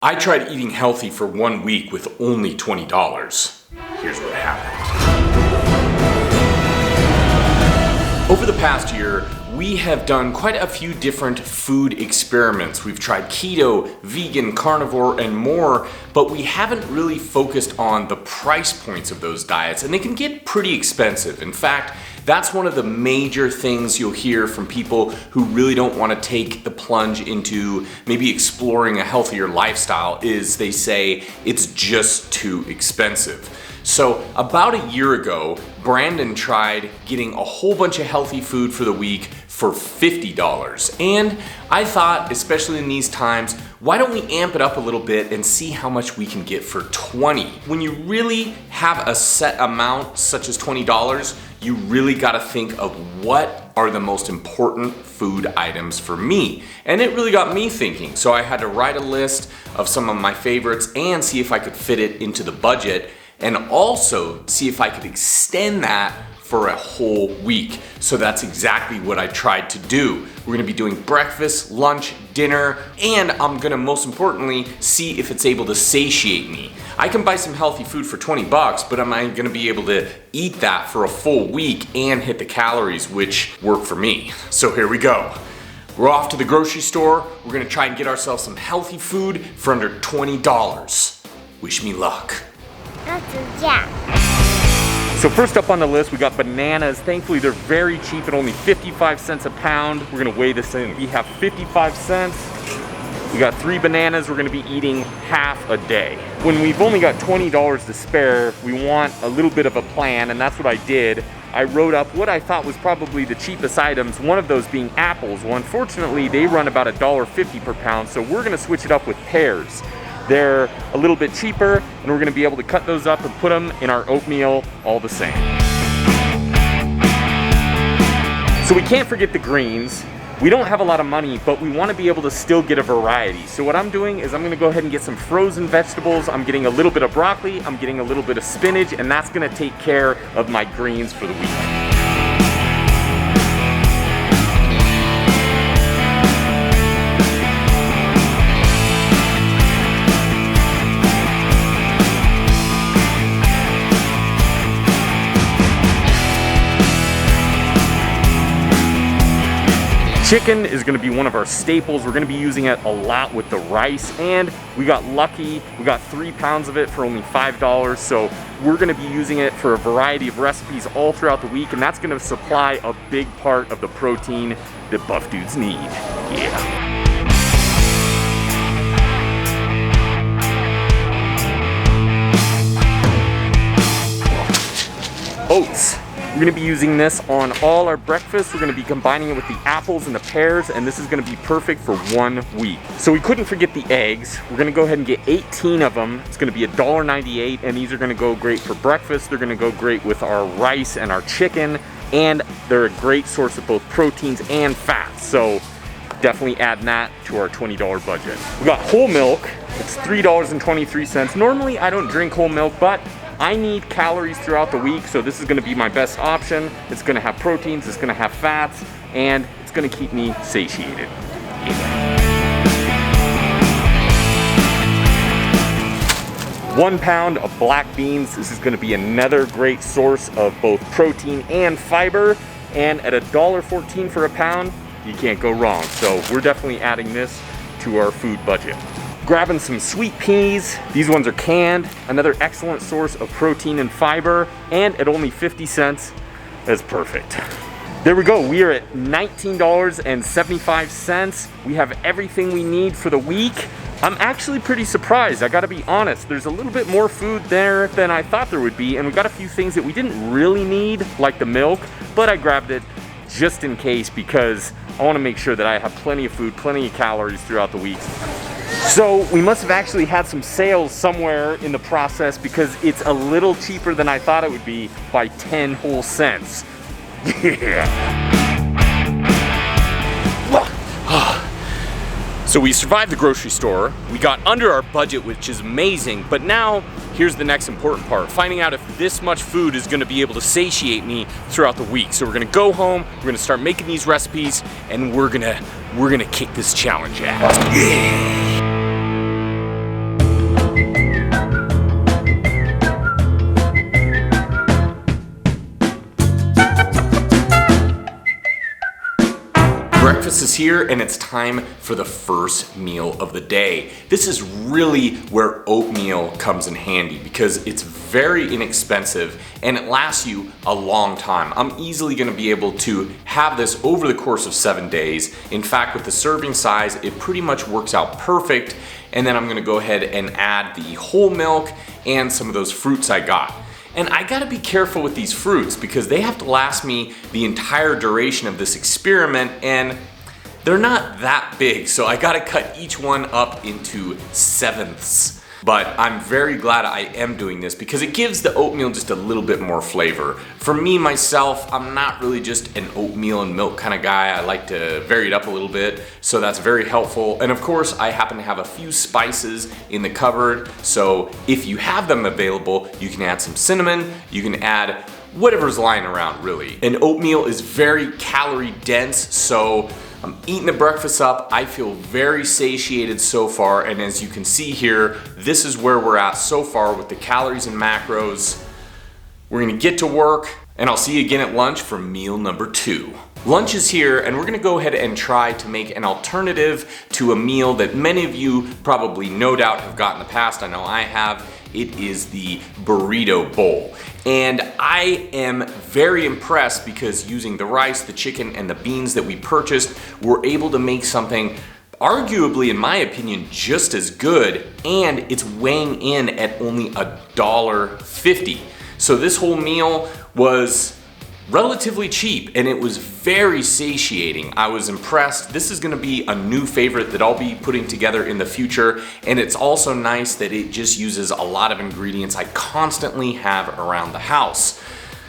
I tried eating healthy for 1 week with only $20. Here's what happened. Over the past year, we have done quite a few different food experiments. We've tried keto, vegan, carnivore, and more, but we haven't really focused on the price points of those diets, and they can get pretty expensive. In fact, that's one of the major things you'll hear from people who really don't want to take the plunge into maybe exploring a healthier lifestyle is they say it's just too expensive. So about a year ago, Brandon tried getting a whole bunch of healthy food for the week for $50. And I thought, especially in these times, why don't we amp it up a little bit and see how much we can get for $20? When you really have a set amount such as $20, you really gotta think of what are the most important food items for me. And it really got me thinking. So I had to write a list of some of my favorites and see if I could fit it into the budget, and also see if I could extend that for a whole week. So that's exactly what I tried to do. We're gonna be doing breakfast, lunch, dinner, and I'm gonna most importantly see if it's able to satiate me. I can buy some healthy food for 20 bucks, but am I gonna be able to eat that for a full week and hit the calories which work for me? So here we go. We're off to the grocery store. We're gonna try and get ourselves some healthy food for under $20. Wish me luck. So first up on the list, we got bananas. Thankfully, they're very cheap at only 55 cents a pound. We're gonna weigh this in. We have 55 cents. We got 3 bananas. We're gonna be eating half a day. When we've only got $20 to spare, we want a little bit of a plan, and that's what I did. I wrote up what I thought was probably the cheapest items, one of those being apples. Well, unfortunately, they run about $1.50 per pound, so we're gonna switch it up with pears. They're a little bit cheaper, and we're gonna be able to cut those up and put them in our oatmeal all the same. So we can't forget the greens. We don't have a lot of money, but we wanna be able to still get a variety. So what I'm doing is I'm gonna go ahead and get some frozen vegetables. I'm getting a little bit of broccoli, I'm getting a little bit of spinach, and that's gonna take care of my greens for the week. Chicken is gonna be one of our staples. We're gonna be using it a lot with the rice, and we got lucky. We got 3 pounds of it for only $5. So we're gonna be using it for a variety of recipes all throughout the week, and that's gonna supply a big part of the protein that buff dudes need. Yeah. Oats. We're gonna be using this on all our breakfasts. We're gonna be combining it with the apples and the pears, and this is gonna be perfect for 1 week. So we couldn't forget the eggs. We're gonna go ahead and get 18 of them. It's gonna be $1.98, and these are gonna go great for breakfast. They're gonna go great with our rice and our chicken, and they're a great source of both proteins and fats. So definitely add that to our $20 budget. We got whole milk. It's $3.23. Normally I don't drink whole milk, but I need calories throughout the week, so this is gonna be my best option. It's gonna have proteins, it's gonna have fats, and it's gonna keep me satiated. Yeah. 1 pound of black beans. This is gonna be another great source of both protein and fiber, and at $1.14 for a pound, you can't go wrong. So we're definitely adding this to our food budget. Grabbing some sweet peas. These ones are canned. Another excellent source of protein and fiber, and at only 50 cents, that's perfect. There we go, we are at $19.75. We have everything we need for the week. I'm actually pretty surprised, I gotta be honest. There's a little bit more food there than I thought there would be, and we got a few things that we didn't really need, like the milk, but I grabbed it just in case because I wanna make sure that I have plenty of food, plenty of calories throughout the week. So we must have actually had some sales somewhere in the process because it's a little cheaper than I thought it would be by 10 whole cents. Yeah. So we survived the grocery store. We got under our budget, which is amazing, but now here's the next important part, finding out if this much food is gonna be able to satiate me throughout the week. So we're gonna go home, we're gonna start making these recipes, and we're gonna kick this challenge ass. Yeah. Breakfast is here and it's time for the first meal of the day. This is really where oatmeal comes in handy because it's very inexpensive and it lasts you a long time. I'm easily gonna be able to have this over the course of 7 days. In fact, with the serving size, it pretty much works out perfect. And then I'm gonna go ahead and add the whole milk and some of those fruits I got. And I gotta be careful with these fruits because they have to last me the entire duration of this experiment, and they're not that big, so I gotta cut each one up into sevenths. But I'm very glad I am doing this because it gives the oatmeal just a little bit more flavor. For me, myself, I'm not really just an oatmeal and milk kind of guy. I like to vary it up a little bit, so that's very helpful. And of course, I happen to have a few spices in the cupboard, so if you have them available, you can add some cinnamon, you can add whatever's lying around, really. And oatmeal is very calorie dense, so I'm eating the breakfast up. I feel very satiated so far, and as you can see here, this is where we're at so far with the calories and macros. We're gonna get to work, and I'll see you again at lunch for meal number 2. Lunch is here, and we're gonna go ahead and try to make an alternative to a meal that many of you probably no doubt have got in the past. I know I have. It is the burrito bowl. And I am very impressed because using the rice, the chicken, and the beans that we purchased, we're able to make something arguably, in my opinion, just as good, and it's weighing in at only $1.50. So this whole meal was relatively cheap and it was very satiating. I was impressed. This is gonna be a new favorite that I'll be putting together in the future, and it's also nice that it just uses a lot of ingredients I constantly have around the house.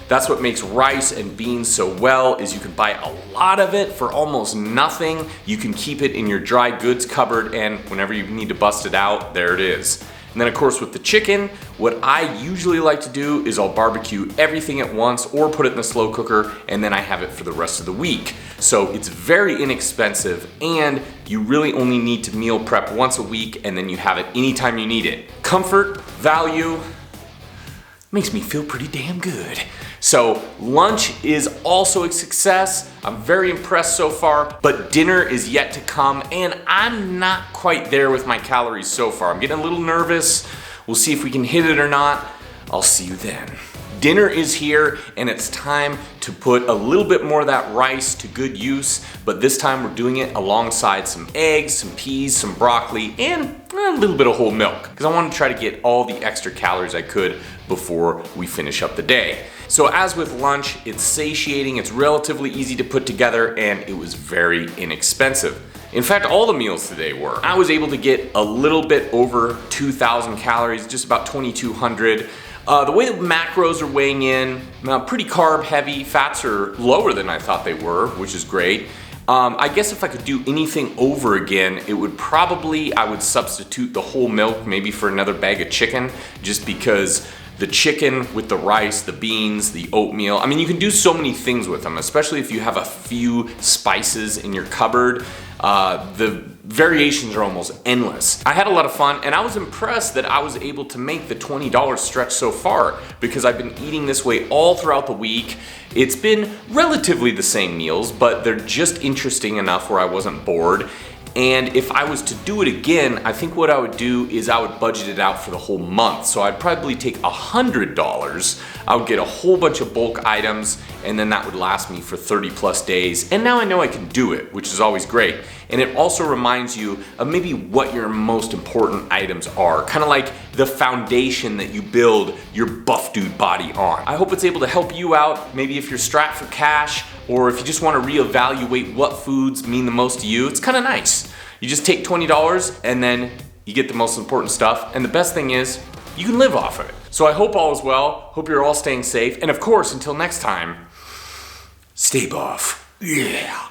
That's what makes rice and beans so well, is you can buy a lot of it for almost nothing. You can keep it in your dry goods cupboard, and whenever you need to bust it out, there it is. And then of course with the chicken, what I usually like to do is I'll barbecue everything at once or put it in the slow cooker, and then I have it for the rest of the week. So it's very inexpensive, and you really only need to meal prep once a week, and then you have it anytime you need it. Comfort, value, makes me feel pretty damn good. So lunch is also a success. I'm very impressed so far, but dinner is yet to come, and I'm not quite there with my calories so far. I'm getting a little nervous. We'll see if we can hit it or not. I'll see you then. Dinner is here, and it's time to put a little bit more of that rice to good use, but this time we're doing it alongside some eggs, some peas, some broccoli, and a little bit of whole milk, because I want to try to get all the extra calories I could before we finish up the day. So as with lunch, it's satiating, it's relatively easy to put together, and it was very inexpensive. In fact, all the meals today were. I was able to get a little bit over 2,000 calories, just about 2,200. The way the macros are weighing in, pretty carb heavy. Fats are lower than I thought they were, which is great. I guess if I could do anything over again, it would probably, I would substitute the whole milk maybe for another bag of chicken, just because the chicken with the rice, the beans, the oatmeal, I mean, you can do so many things with them, especially if you have a few spices in your cupboard. The variations are almost endless. I had a lot of fun, and I was impressed that I was able to make the $20 stretch so far, because I've been eating this way all throughout the week. It's been relatively the same meals, but they're just interesting enough where I wasn't bored. And if I was to do it again, I think what I would do is I would budget it out for the whole month. So I'd probably take $100. I would get a whole bunch of bulk items, and then that would last me for 30 plus days. And now I know I can do it, which is always great. And it also reminds you of maybe what your most important items are. Kind of like the foundation that you build your buff dude body on. I hope it's able to help you out, maybe if you're strapped for cash, or if you just want to reevaluate what foods mean the most to you. It's kind of nice. You just take $20 and then you get the most important stuff. And the best thing is, you can live off of it. So I hope all is well. Hope you're all staying safe. And of course, until next time, stay buff. Yeah.